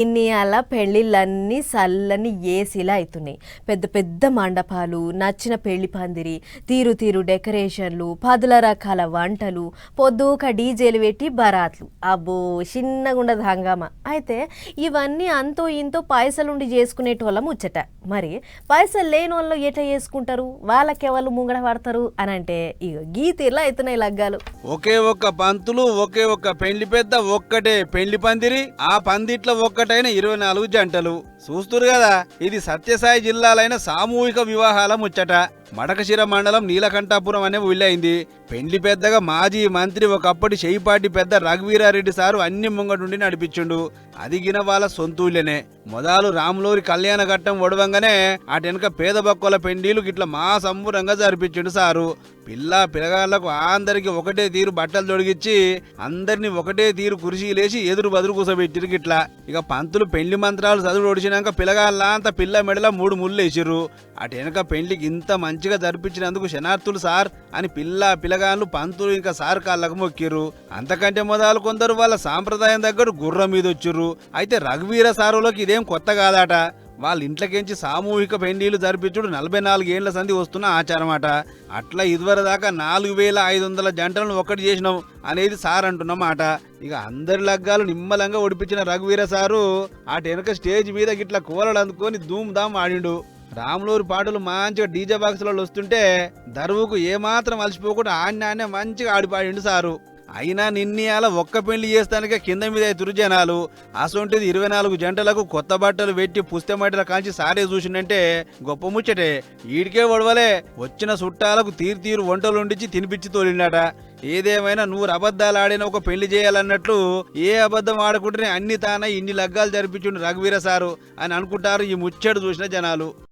ఇన్నియాల పెళ్ళిళ్ళన్నీ సల్లని ఏసీలా అవుతున్నాయి. పెద్ద పెద్ద మండపాలు, నచ్చిన పెళ్లి పందిరి, తీరు తీరు డెకరేషన్లు, 10 రకాల వంటలు, పొద్దుక డీజేలు పెట్టి బరాత్లు. అబ్బో చిన్నగుండదు హంగామా. అయితే ఇవన్నీ అంతో ఇంతో పైసలుండి చేసుకునేటోళ్ళ ముచ్చట. మరి పైసలు లేని వాళ్ళు ఎట్లా చేసుకుంటారు, వాళ్ళకెవళ్ళు ముంగడ పడతారు అని అంటే ఇక గీ తీర్లా అవుతున్నాయి లగ్గాలు. ఒకే ఒక్క పంతులు, ఒకే ఒక్క పెళ్లి పెద్ద, ఒక్కటే పెళ్లి పందిరి, ఆ పందిట్ల ఒక్కటైన 24 జంటలు. చూస్తురు కదా, ఇది సత్యసాయి జిల్లాలైన సామూహిక వివాహాల ముచ్చట. మడకశిర మండలం నీలకంఠాపురం అనే ఊళ్ళైంది. పెండ్లి పెద్దగా మాజీ మంత్రి, ఒకప్పటి చేయిపాటి పెద్ద రఘువీరారెడ్డి సారు అన్ని ముంగటుండి నడిపించుండు. అది గిన వాళ్ళ సొంతూళ్ళనే. మొదలు రాములూరి కళ్యాణ ఘట్టం ఒడవంగానే అటెనక పేద బక్కుల పెండీలు గిట్ల మా సంబురంగా జరిపించుండు సారు. పిల్లగాళ్లకు అందరికి ఒకటే తీరు బట్టలు తొడిగిచ్చి అందరినీ ఒకటే తీరు కుర్చీలేసి ఎదురు బదురు కూసబెట్టిరు గిట్లా. ఇక పంతులు పెండ్లి మంత్రాలు చదువు ఒడిచినాక పిల్లగాళ్ళంతా పిల్ల మెడల 3 ముళ్ళు వేసిర్రు. అటెనక పెండ్లికి ఇంత మంచిగా జరిపించినందుకు శనార్థులు సార్ అని పిల్లగాళ్ళు పంతులు ఇంకా సార్ కాళ్ళకు మొక్కిర్రు. అంతకంటే మొదలు కొందరు వాళ్ళ సాంప్రదాయం దగ్గర గుర్రం మీద వచ్చిర్రు. అయితే రఘువీర సారులోకి ఇదేం కొత్త కాదట. వాళ్ళ ఇంట్లోకించి సామూహిక పెండీలు జరిపించుడు 44 ఏళ్ల సంధి వస్తున్న ఆచారమాట. అట్లా ఇదివర దాకా 4500 జంటలను ఒక్కటి చేసినాం అనేది సార్ అంటున్నమాట. ఇక అందరి లగ్గాలు నిమ్మలంగా ఒడిపించిన రఘువీర సారు అటెనక స్టేజ్ మీద గిట్ల కూలలు అందుకొని ధూమ్ ధామ్ ఆడిండు. రాములూరు పాటలు మంచిగా డీజే బాక్సులలో వస్తుంటే దరువుకు ఏమాత్రం అలసిపోకుండా ఆడినానే మంచిగా ఆడిపాడిండు సారు. అయినా నిన్నయాల ఒక్క పెళ్లి చేస్తానికే కింద మీద అవుతురు జనాలు. అసొంటిది 24 జంటలకు కొత్త బట్టలు పెట్టి పుస్తమటిల కాంచి సారే చూసిండంటే గొప్ప ముచ్చటే. ఈడికే ఒడవలే, వచ్చిన చుట్టాలకు తీరు వంటలు వండించి తినిపించి తోలిండట. ఏదేమైనా 100 అబద్ధాలు ఆడిన ఒక పెళ్లి చేయాలన్నట్లు ఏ అబద్ధం ఆడకుండానే అన్ని తానై ఇన్ని లగ్గాలు జరిపించుండు రఘువీర సారు అని అనుకుంటారు ఈ ముచ్చడు చూసిన జనాలు.